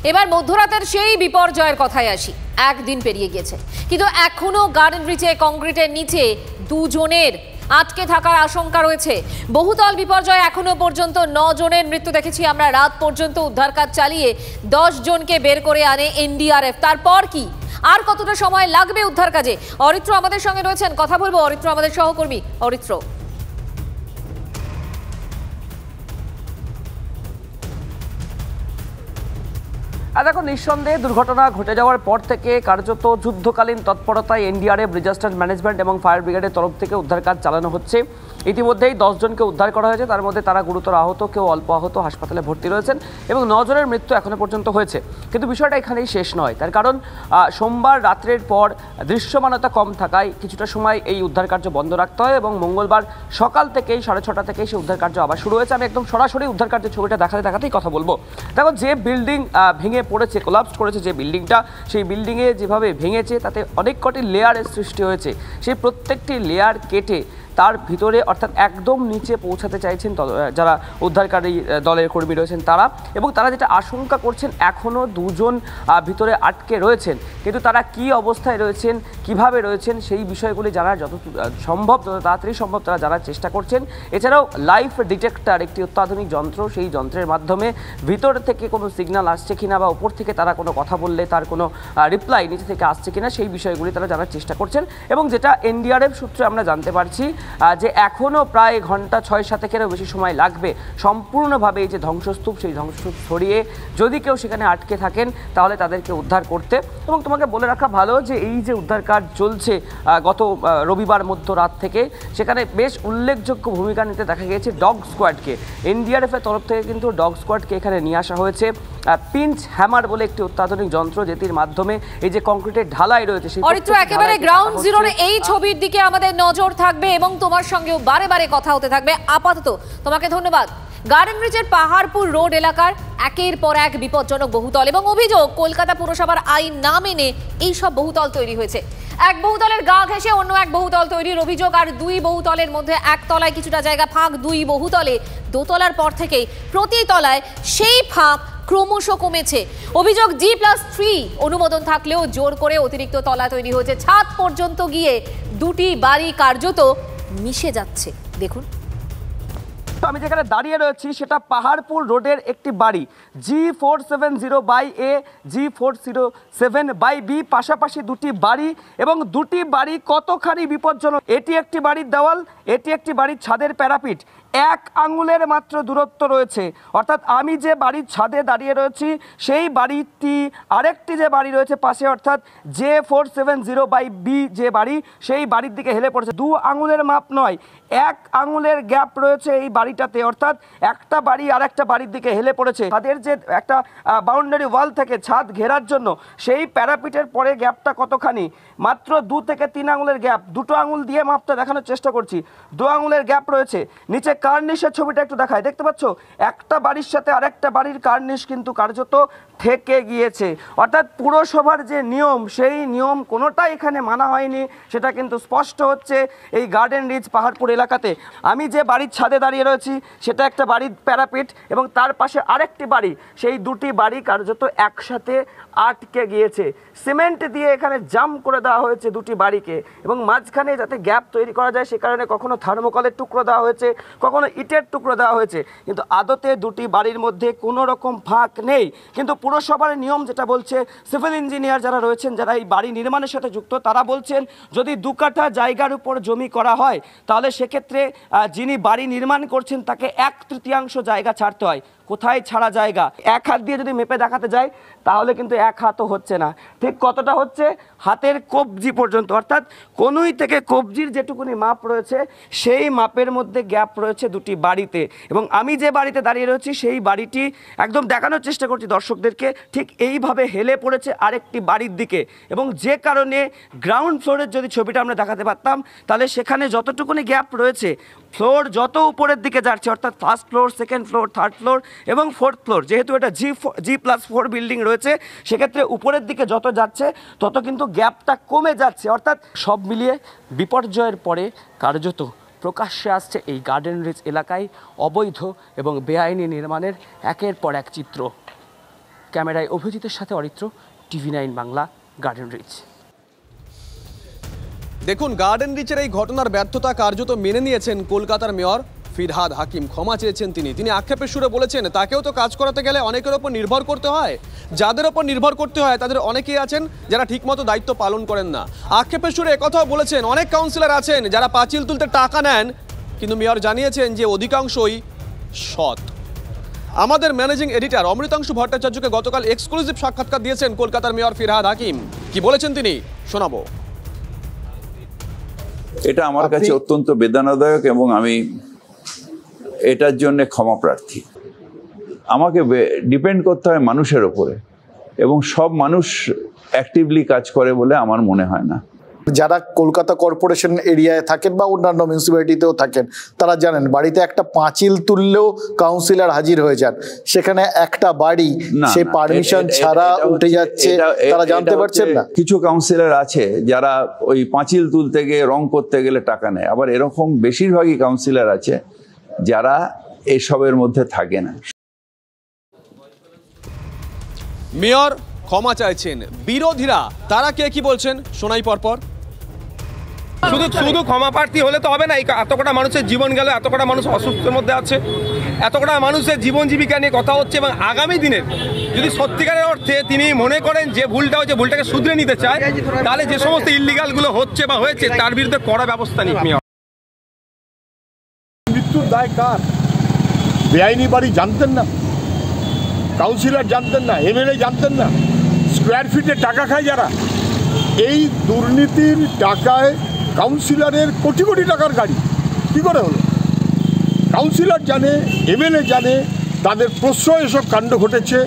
এবার মধ্যরাতের সেই বিপর্যয়ের কথায় আসি। একদিন পেরিয়ে গেছে, কিন্তু এখনো গার্ডেন ব্রিজে কংক্রিটের নিচে দুজনের আটকে থাকার আশঙ্কা রয়েছে। বহুতল বিপর্যয় এখনো পর্যন্ত 9 জনের মৃত্যু দেখেছি আমরা। রাত পর্যন্ত উদ্ধার কাজ চালিয়ে 10 জনকে বের করে আনে এনডিআরএফ। তারপর কি, আর কতটা সময় লাগবে উদ্ধার কাজে? অরিত্র আমাদের সঙ্গে রয়েছেন, কথা বলবো। অরিত্র আমাদের সহকর্মী। অরিত্র, দেখো, নিঃসন্দেহে দুর্ঘটনা ঘটে যাওয়ার পর থেকে কার্যত যুদ্ধকালীন তৎপরতায় এনডিআরএফ, ডিজাস্টার ম্যানেজমেন্ট এবং ফায়ার ব্রিগেডের তরফ থেকে উদ্ধার কাজ চালানো হচ্ছে। ইতিমধ্যেই 10 জনকে উদ্ধার করা হয়েছে, তার মধ্যে তারা গুরুতর আহত, কেউ অল্প আহত, হাসপাতালে ভর্তি রয়েছেন এবং 9 জনের মৃত্যু এখনো পর্যন্ত হয়েছে। কিন্তু বিষয়টা এখানেই শেষ নয়, তার কারণ সোমবার রাত্রের পর দৃশ্যমানতা কম থাকায় কিছুটা সময় এই উদ্ধার কার্য বন্ধ রাখতে হয় এবং মঙ্গলবার সকাল থেকেই 6:30 থেকেই সেই উদ্ধার কার্য আবার শুরু হয়েছে। আমি একদম সরাসরি উদ্ধার কার্যের ছবিটা দেখাতেই কথা বলবো। দেখো, যে বিল্ডিং ভেঙে পড়েছে, কোলাপস করেছে যে বিল্ডিংটা, সেই বিল্ডিংয়ে যেভাবে ভেঙেছে তাতে অনেক কটি লেয়ারের সৃষ্টি হয়েছে। সেই প্রত্যেকটি লেয়ার কেটে তার ভিতরে অর্থাৎ একদম নিচে পৌঁছাতে চাইছেন যারা উদ্ধারকারী দলের কর্মী রয়েছেন তারা, এবং তারা যেটা আশঙ্কা করছেন এখনও 2 জন ভিতরে আটকে রয়েছেন। কিন্তু তারা কি অবস্থায় রয়েছেন, কিভাবে রয়েছেন, সেই বিষয়গুলি জানার যত সম্ভব, যত তাড়াতাড়ি সম্ভব তারা জানার চেষ্টা করছেন। এছাড়াও লাইফ ডিটেক্টর, একটি অত্যাধুনিক যন্ত্র, সেই যন্ত্রের মাধ্যমে ভিতর থেকে কোনো সিগন্যাল আসছে কিনা বা উপর থেকে তারা কোনো কথা বললে তার কোনো রিপ্লাই নিচে থেকে আসছে কিনা, সেই বিষয়গুলি তারা জানার চেষ্টা করছেন। এবং যেটা এনডিআরএফ সূত্রে আমরা জানতে পারছি যে এখনও প্রায় ঘন্টা 6-7-এরও বেশি সময় লাগবে সম্পূর্ণভাবে এই যে ধ্বংসস্তূপ, সেই ধ্বংসস্তূপ সরিয়ে যদি কেউ সেখানে আটকে থাকেন তাহলে তাদেরকে উদ্ধার করতে। এবং তোমাকে বলে রাখা ভালো যে এই যে উদ্ধার কাজ চলছে গত রবিবার মধ্যরাত থেকে, সেখানে বেশ উল্লেখযোগ্য ভূমিকা নিতে দেখা গিয়েছে ডগ স্কোয়াডকে। এনডিআরএফের তরফ থেকে কিন্তু ডগ স্কোয়াডকে এখানে নিয়ে আসা হয়েছে। পিঞ্চ হ্যামার বলে একটি অত্যাধুনিক যন্ত্র, যেটির মাধ্যমে এই যে কংক্রিটের ঢালাই রয়েছে সেই একেবারে গ্রাউন্ড জিরোর এই ছবির দিকে আমাদের নজর থাকবে এবং তোমার সঙ্গেও বারে বারে কথা হতে থাকবে। আপাতত তোমাকে ধন্যবাদ। গার্ডেন ব্রিজের পাহাড়পুর রোড এলাকার একের পর এক বিপজ্জনক বহুতল এবং অভিযোগ কলকাতা পুরসভার আইন না মেনে এই সব বহুতল তৈরি হয়েছে। এক বহুতলের গা ঘেঁষে অন্য এক বহুতল তৈরির অভিযোগ, আর 2 বহুতলের মধ্যে একতলায় কিছুটা জায়গা ফাঁক, 2 বহুতলে দোতলার পর থেকেই প্রতি তলায় সেই ফাঁক ক্রমশ কমেছে। অভিযোগ G+3 অনুমোদন থাকলেও জোর করে অতিরিক্ত তলা তৈরি হয়েছে। ছাদ পর্যন্ত গিয়ে 2টি বাড়ি কার্যত মিশে যাচ্ছে। দেখুন, আমি যেখানে দাঁড়িয়ে রয়েছি সেটা পাহাড়পুর রোডের একটি বাড়ি, G470/A, G407/B, পাশাপাশি 2টি বাড়ি এবং 2টি বাড়ি কতখানি বিপজ্জনক। এটি একটি বাড়ির দেওয়াল, এটি একটি বাড়ির ছাদের প্যারাপিট, 1 আঙুলের মাত্র দূরত্ব রয়েছে। অর্থাৎ আমি যে বাড়ির ছাদে দাঁড়িয়ে রয়েছি সেই বাড়িটি আরেকটি যে বাড়ি রয়েছে পাশে, অর্থাৎ J470/B যে বাড়ি, সেই বাড়ির দিকে হেলে পড়েছে। 2 আঙুলের মাপ নয়, 1 আঙুলের গ্যাপ রয়েছে এই বাড়িটাতে। অর্থাৎ একটা বাড়ি আর একটা বাড়ির দিকে হেলে পড়েছে। ছাদের যে একটা বাউন্ডারি ওয়াল থেকে ছাদ ঘেরার জন্য, সেই প্যারাপিটের পরে গ্যাপটা কতখানি, মাত্র 2 থেকে 3 আঙুলের গ্যাপ। 2টো আঙুল দিয়ে মাপটা দেখানোর চেষ্টা করছি, 2 আঙুলের গ্যাপ রয়েছে। নিচে কার্নিশের ছবিটা একটু দেখায়, দেখতে পাচ্ছ একটা বাড়ির সাথে আরেকটা বাড়ির কার্নিশ কিন্তু কার্যত ঠেকে গিয়েছে। অর্থাৎ পুরসভার যে নিয়ম, সেই নিয়ম কোনোটাই এখানে মানা হয়নি, সেটা কিন্তু স্পষ্ট হচ্ছে এই গার্ডেন রিজ পাহাড়পুর এলাকাতে। আমি যে বাড়ির ছাদে দাঁড়িয়ে রয়েছি সেটা একটা বাড়ির প্যারাপিট এবং তার পাশে আরেকটি বাড়ি, সেই 2টি বাড়ি কার্যত একসাথে আটকে গিয়েছে। সিমেন্ট দিয়ে এখানে জাম করে দেওয়া হয়েছে 2টি বাড়িকে এবং মাঝখানে যাতে গ্যাপ তৈরি করা যায় সে কারণে কখনো থার্মোকলের টুকরো দেওয়া হয়েছে, কখনো ইটের টুকরো দেওয়া হয়েছে, কিন্তু আদতে 2টি বাড়ির মধ্যে কোনো রকম ফাঁক নেই। কিন্তু পুরসভার নিয়ম যেটা বলছে, সিভিল ইঞ্জিনিয়ার যারা রয়েছেন, যারা এই বাড়ি নির্মাণের সাথে যুক্ত, তারা বলছেন যদি 2 কাঠা জায়গার উপর জমি করা হয় তাহলে সেক্ষেত্রে যিনি বাড়ি নির্মাণ করছেন তাকে 1/3 জায়গা ছাড়তে হয়। কোথায় ছাড়া জায়গা? 1 হাত দিয়ে যদি মেপে দেখাতে যায় তাহলে কিন্তু 1 হাতও হচ্ছে না। ঠিক কতটা হচ্ছে? হাতের কবজি পর্যন্ত, অর্থাৎ কনুই থেকে কবজির যেটুকুনি মাপ রয়েছে সেই মাপের মধ্যে গ্যাপ রয়েছে 2টি বাড়িতে। এবং আমি যে বাড়িতে দাঁড়িয়ে রয়েছি সেই বাড়িটি একদম দেখানোর চেষ্টা করছি দর্শকদেরকে, ঠিক এইভাবে হেলে পড়েছে আরেকটি বাড়ির দিকে। এবং যে কারণে গ্রাউন্ড ফ্লোরের যদি ছবিটা আমরা দেখাতে পারতাম তাহলে সেখানে যতটুকুনি গ্যাপ রয়েছে, ফ্লোর যত উপরের দিকে যাচ্ছে, অর্থাৎ 1st floor, 2nd floor, 3rd floor এবং 4th ফ্লোর, যেহেতু এটা G+4 বিল্ডিং রয়েছে সেক্ষেত্রে উপরের দিকে যত যাচ্ছে তত কিন্তু গ্যাপটা কমে যাচ্ছে। অর্থাৎ সব মিলিয়ে বিপর্যয়ের পরে কার্যত প্রকাশ্যে আসছে এই গার্ডেন রিজ এলাকায় অবৈধ এবং বেআইনি নির্মাণের একের পর এক চিত্র। ক্যামেরায় অভিজিতের সাথে Aritra, TV9 Bangla, Garden Reach. দেখুন, গার্ডেন রিচের এই ঘটনার ব্যর্থতা কার্যত মেনে নিয়েছেন কলকাতার মেয়র ফিরহাদ হাকিম। ক্ষমা চেয়েছেন তিনি আক্ষেপের সুরে বলেছেন, তাকেও তো কাজ করাতে গেলে অনেকের ওপর নির্ভর করতে হয়। যাদের ওপর নির্ভর করতে হয় তাদের অনেকেই আছেন যারা ঠিকমতো দায়িত্ব পালন করেন না। আক্ষেপের সুরে একথাও বলেছেন, অনেক কাউন্সিলর আছেন যারা পাঁচিল তুলতে টাকা নেন, কিন্তু মেয়র জানিয়েছেন যে অধিকাংশই সৎ। আমাদের ম্যানেজিং এডিটর অমৃতাংশু ভট্টাচার্যকে গতকাল এক্সক্লুসিভ সাক্ষাৎকার দিয়েছেন কলকাতার মেয়র ফিরহাদ হাকিম। কি বলেছেন তিনি শোনাবো। এটা আমার কাছে অত্যন্ত বেদনাদায়ক এবং আমি এটার জন্য ক্ষমা প্রার্থী। আমাকে ডিপেন্ড করতে হয় মানুষের ওপরে, এবং সব মানুষ অ্যাক্টিভলি কাজ করে বলে আমার মনে হয় না। যারা কলকাতা কর্পোরেশন এরিয়ায় থাকেন বা অন্যান্য মিউনিসিপ্যালিটিতেও থাকেন তারা জানেন, বাড়িতে একটা পাঁচিল তুললেও কাউন্সিলর হাজির হয়ে যান, সেখানে একটা বাড়ি সে পারমিশন ছাড়া উঠে যাচ্ছে, তারা জানতে পারছেন না। কিছু কাউন্সিলর আছে যারা ওই পাঁচিল তুলতে গিয়ে রং করতে গেলে টাকা নেয়, আবার এরকম বেশিরভাগই কাউন্সিলর আছে যারা এসবের মধ্যে থাকে না। মেয়র ক্ষমা চাইছেন, বিরোধীরা তারা কে কি বলছেন শোনাই পরপর। শুধু ক্ষমা প্রার্থী হলে তো হবে না। এত কটা মানুষের জীবন গেল, এত কটা মানুষ অসুস্থের মধ্যে আছে, এত কটা মানুষের জীবন জীবিকা নিয়ে কথা হচ্ছে, এবং আগামী দিনের যদি সত্যিকারের অর্থে তিনি মনে করেন যে ভুলটা হচ্ছে, ভুলটাকে শুধরে নিতে চায়, তাহলে যে সমস্ত ইল্লিগালগুলো হচ্ছে বা হয়েছে তার বিরুদ্ধে কড়া ব্যবস্থা নিক। মৃত্যুর দায় কার? বেআইনি বাড়ি জানতেন না, কাউন্সিলর জানতেন না, MLA জানতেন না, স্কোয়ার ফিটে টাকা খায় যারা। এই দুর্নীতির টাকায় কাউন্সিলরের কোটি কোটি টাকার গাড়ি কী করে হলো? কাউন্সিলর জানে, MLA জানে, তাদের প্রশ্রয় এসব কাণ্ড ঘটেছে,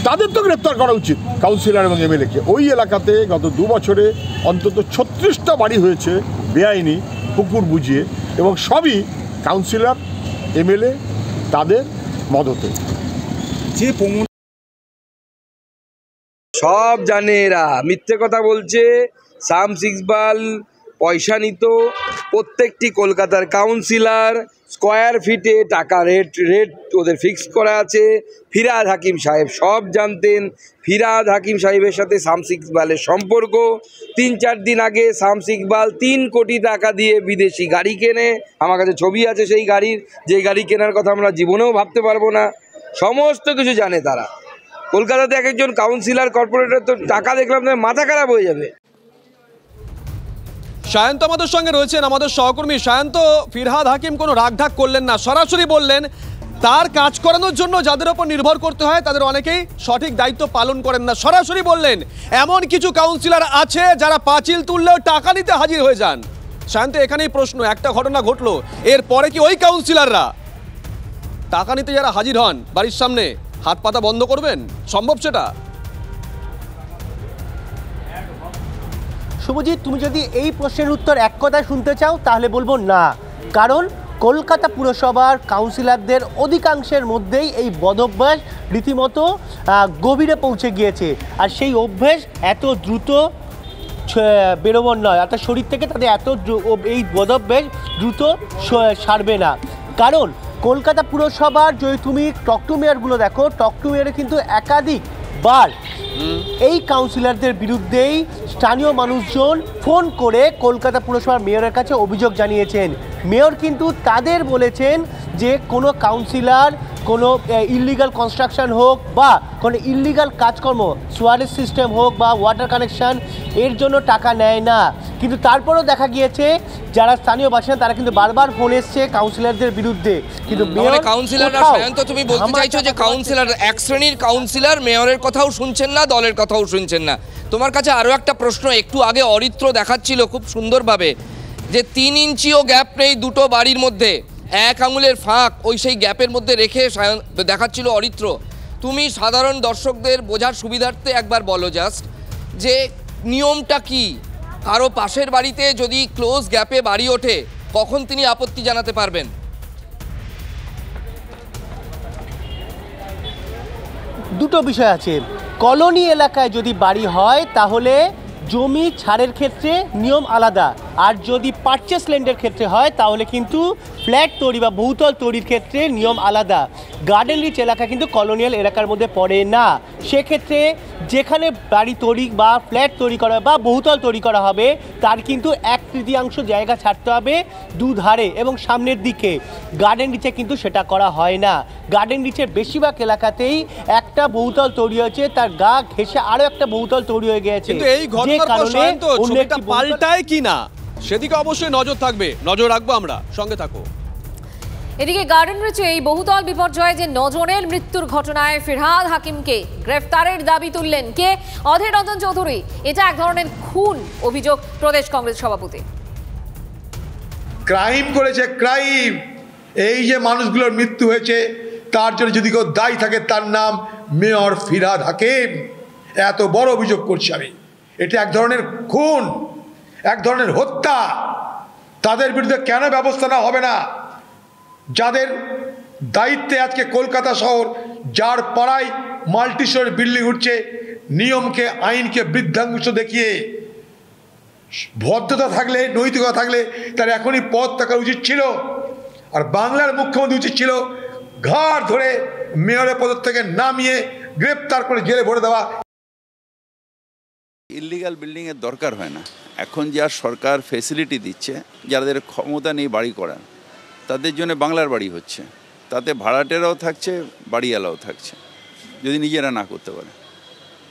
তাদের তো গ্রেপ্তার করা উচিত কাউন্সিলর এবং MLA-কে। ওই এলাকাতে গত 2 বছরে অন্তত 36টা বাড়ি হয়েছে বেআইনি পুকুর বুঝিয়ে, এবং সবই কাউন্সিলর MLA তাদের মদতে। যে সব জানে, এরা মিথ্যে কথা বলছে। শাম ইকবাল পয়সা নিত, প্রত্যেকটি কলকাতার কাউন্সিলর স্কোয়ার ফিটে টাকা রেট ওদের ফিক্স করা আছে। ফিরহাদ হাকিম সাহেব সব জানতেন। ফিরহাদ হাকিম সাহেবের সাথে শাম ইকবালের সম্পর্ক। 3-4 দিন আগে শাম ইকবাল 3 কোটি টাকা দিয়ে বিদেশি গাড়ি কেনে। আমার কাছে ছবি আছে সেই গাড়ির, যে গাড়ি কেনার কথা আমরা জীবনেও ভাবতে পারবো না। সমস্ত কিছু জানে তারা। কলকাতাতে এক একজন কাউন্সিলর কর্পোরেটর তো টাকা দেখলাম মাথা খারাপ হয়ে যাবে। সায়ন্ত আমাদের সঙ্গে রয়েছেন, আমাদের সহকর্মী সায়ন্ত। ফিরহাদ হাকিম কোনো রাগঢাক করলেন না, সরাসরি বললেন তার কাজ করানোর জন্য যাদের ওপর নির্ভর করতে হয় তাদের অনেকেই সঠিক দায়িত্ব পালন করেন না। সরাসরি বললেন এমন কিছু কাউন্সিলর আছে যারা পাঁচিল তুললেও টাকা নিতে হাজির হয়ে যান। সায়ন্ত, এখানেই প্রশ্ন, একটা ঘটনা ঘটলো, এরপরে কি ওই কাউন্সিলররা টাকা নিতে যারা হাজির হন বাড়ির সামনে হাত পাতা বন্ধ করবেন? সম্ভব সেটা? শুভজিৎ, তুমি যদি এই প্রশ্নের উত্তর এক কথায় শুনতে চাও তাহলে বলবো না, কারণ কলকাতা পুরসভার কাউন্সিলরদের অধিকাংশের মধ্যেই এই বদভ্যাস রীতিমতো গভীরে পৌঁছে গিয়েছে। আর সেই অভ্যেস এত দ্রুত বেরোবার নয়, অর্থাৎ শরীর থেকে তাদের এই বদভ্যাস দ্রুত সারবে না। কারণ কলকাতা পুরসভার যদি তুমি টক টু মেয়রগুলো দেখো, টক টু মেয়রে কিন্তু একাধিকবার এই কাউন্সিলরদের বিরুদ্ধেই স্থানীয় মানুষজন ফোন করে কলকাতা পুরসভার মেয়রের কাছে অভিযোগ জানিয়েছেন। মেয়র কিন্তু তাদের বলেছেন যে কোনো কাউন্সিলর কোনো ইল্লিগাল কনস্ট্রাকশন হোক বা কোনো ইল্লিগাল কাজকর্ম, সোয়ারেজ সিস্টেম হোক বা ওয়াটার কানেকশন, এর জন্য টাকা নেয় না। কিন্তু তারপরেও দেখা গিয়েছে যারা স্থানীয় বাসিন্দা তারা কিন্তু বারবার ফোন এসছে কাউন্সিলরদের বিরুদ্ধে। কিন্তু কাউন্সিলররা, সায়ন্ত তুমি বলতে চাইছো যে কাউন্সিলর এক শ্রেণীর কাউন্সিলর মেয়রের কথাও শুনছেন না, দলের কথাও শুনছেন না। তোমার কাছে আরও একটা প্রশ্ন, একটু আগে অরিত্র দেখাচ্ছিল খুব সুন্দরভাবে যে 3 ইঞ্চিও গ্যাপ নেই দুটো বাড়ির মধ্যে, 1 আঙুলের ফাঁক ওই সেই গ্যাপের মধ্যে রেখে দেখাচ্ছিল অরিত্র। তুমি সাধারণ দর্শকদের বোঝার সুবিধার্থে একবার বলো জাস্ট যে নিয়মটা কি? কারো পাশের বাড়িতে যদি ক্লোজ গ্যাপে বাড়ি ওঠে কখন তিনি আপত্তি জানাতে পারবেন? দুটো বিষয় আছে। কলোনি এলাকায় যদি বাড়ি হয় তাহলে জমি ছাড়ের ক্ষেত্রে নিয়ম আলাদা। আর যদি পারচেস ল্যান্ডের ক্ষেত্রে হয় তাহলে কিন্তু ফ্ল্যাট তৈরি বা বহুতল তৈরির ক্ষেত্রে নিয়ম আলাদা। গার্ডেন রিচ এলাকা কিন্তু কলোনিয়াল এলাকার মধ্যে পড়ে না। সেক্ষেত্রে যেখানে বাড়ি তৈরি বা ফ্ল্যাট তৈরি করা বা বহুতল তৈরি করা হবে তার কিন্তু 1/3 জায়গা ছাড়তে হবে দুধারে এবং সামনের দিকে। গার্ডেন রিচে কিন্তু সেটা করা হয় না। গার্ডেন রিচের বেশিরভাগ এলাকাতেই একটা বহুতল তৈরি হয়েছে, তার গা ঘেঁষে আরো একটা বহুতল তৈরি হয়ে গেছে। কিন্তু এই ঘটনার পর সায়ন্ত ছবিটা পাল্টায় কিনা সেদিকে অবশ্যই নজর থাকবে, নজর রাখবো আমরা, সঙ্গে থাকো। এদিকে গার্ডেন রিচে এই বহুতল বিপর্যয়ে যে 9 জনের মৃত্যুর ঘটনায় ফিরহাদ হাকিমকে গ্রেফতারের দাবি তুললেন কে? অধীর রঞ্জন চৌধুরী। এটা এক ধরনের খুন অভিযোগ প্রদেশ কংগ্রেস সভাপতি। ক্রাইম করেছে, ক্রাইম। এই যে মানুষগুলোর মৃত্যু হয়েছে তার জন্য যদি কেউ দায়ী থাকে তার নাম মেয়র ফিরহাদ হাকিম। এত বড় অভিযোগ করছি আমি। এটা এক ধরনের খুন, এক ধরনের হত্যা। তাদের বিরুদ্ধে কেন ব্যবস্থা নেওয়া হবে না? যাদের দায়িত্বে আজকে কলকাতা শহর, যার পাড়ায় মাল্টি স্টোরি বিল্ডিং উঠছে, নিয়মকে আইনকে বৃদ্ধাঙ্গুষ্ঠ দেখিয়ে ভদ্রতা থাকলে, নৈতিকতা থাকলে তার এখনই পদ থাকা উচিত ছিল। আর বাংলার মুখ্যমন্ত্রী উচিত ছিল ঘাড় ধরে মেয়রের পদ থেকে নামিয়ে গ্রেপ্তার করে জেলে ভরে দেওয়া। ইল্লিগাল বিল্ডিংয়ের দরকার হয় না। এখন যা সরকার ফেসিলিটি দিচ্ছে, যাদের ক্ষমতা নেই বাড়ি করার, তাদের জন্য বাংলার বাড়ি হচ্ছে। তাতে ভাড়াটেরাও থাকছে, বাড়িওয়ালাও থাকছে, যদি নিজেরা না করতে পারে।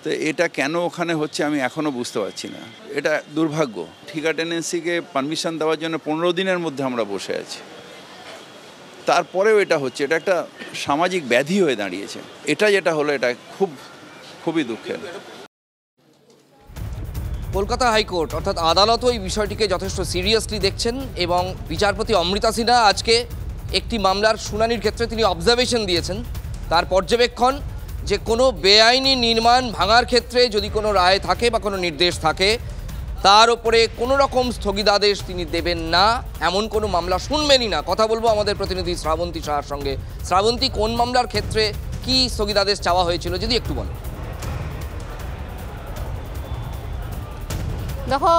তো এটা কেন ওখানে হচ্ছে আমি এখনও বুঝতে পারছি না। এটা দুর্ভাগ্য। ঠিকা টেনেন্সিকে পারমিশন দেওয়ার জন্য 15 দিনের মধ্যে আমরা বসে আছি, তারপরেও এটা হচ্ছে। এটা একটা সামাজিক ব্যাধি হয়ে দাঁড়িয়েছে। এটা যেটা হলো এটা খুবই দুঃখের। কলকাতা হাইকোর্ট অর্থাৎ আদালতও এই বিষয়টিকে যথেষ্ট সিরিয়াসলি দেখছেন এবং বিচারপতি অমৃতা সিনহা আজকে একটি মামলার শুনানির ক্ষেত্রে তিনি অবজারভেশন দিয়েছেন। তার পর্যবেক্ষণ যে কোনো বেআইনি নির্মাণ ভাঙার ক্ষেত্রে যদি কোনো রায় থাকে বা কোনো নির্দেশ থাকে, তার ওপরে কোনো রকম স্থগিতাদেশ তিনি দেবেন না, এমন কোনো মামলা শুনবেনই না। কথা বলবো আমাদের প্রতিনিধি শ্রাবন্তী সাহার সঙ্গে। শ্রাবন্তী, কোন মামলার ক্ষেত্রে কি স্থগিতাদেশ চাওয়া হয়েছিল যদি একটু বলো। দেখো,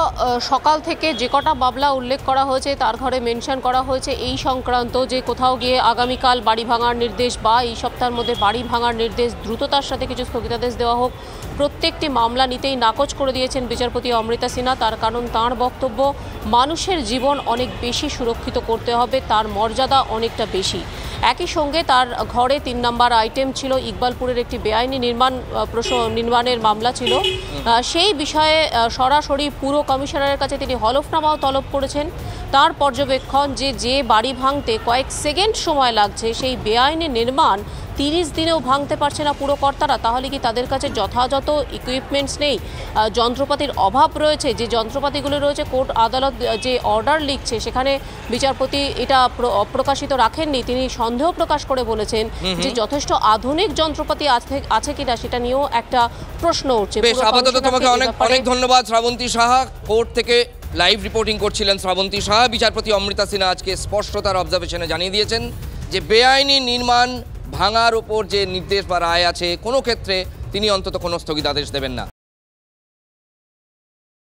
সকাল থেকে যে কটা মামলা উল্লেখ করা হয়েছে তার ঘরে মেনশন করা হয়েছে এই সংক্রান্ত যে কোথাও গিয়ে আগামীকাল বাড়ি ভাঙার নির্দেশ বা এই সপ্তাহের মধ্যে বাড়ি ভাঙার নির্দেশ, দ্রুততার সাথে কিছু স্থগিতাদেশ দেওয়া হোক। প্রত্যেকটি মামলা নিতেই নাকচ করে দিয়েছেন বিচারপতি অমৃতা সিনহা। তার কারণ তাঁর বক্তব্য, মানুষের জীবন অনেক বেশি সুরক্ষিত করতে হবে, তার মর্যাদা অনেকটা বেশি। একই সঙ্গে তার ঘরে 3 নম্বর আইটেম ছিল ইকবালপুরের একটি বেআইনি নির্মাণের মামলা ছিল। সেই বিষয়ে সরাসরি পুর কমিশনারের কাছে তিনি হলফনামাও তলব করেছেন। তার পর্যবেক্ষণ যে বাড়ি ভাঙতে কয়েক সেকেন্ড সময় লাগছে, সেই বেআইনি নির্মাণ 30 দিনেও ভাঙতে পারছে না পুরকর্তারা। তাহলে কি তাদের কাছে যথাযথ ইকুইপমেন্টস নেই, যন্ত্রপাতির অভাব রয়েছে? যে যন্ত্রপাতিগুলো রয়েছে, কোর্ট আদালত যে অর্ডার লিখছে সেখানে বিচারপতি এটা প্রকাশিত রাখেননি। তিনি সন্দেহ প্রকাশ করে বলেছেন যে যথেষ্ট আধুনিক যন্ত্রপাতি আছে কিনা সেটা নিয়েও একটা প্রশ্ন উঠছে। বেশ, আপাতত তোমাকে অনেক অনেক ধন্যবাদ শ্রাবন্তী সাহা। কোর্ট থেকে লাইভ রিপোর্টিং করছিলেন শ্রাবন্তী সাহা। বিচারপতি অমৃতা সিনহা আজকে স্পষ্ট তার অবজারভেশনে জানিয়ে দিয়েছেন যে বেআইনি নির্মাণ ভাঙার উপর যে নির্দেশ বা রায় আছে, কোনো ক্ষেত্রে তিনি অন্তত কোনো স্থগিতাদেশ দেবেন না।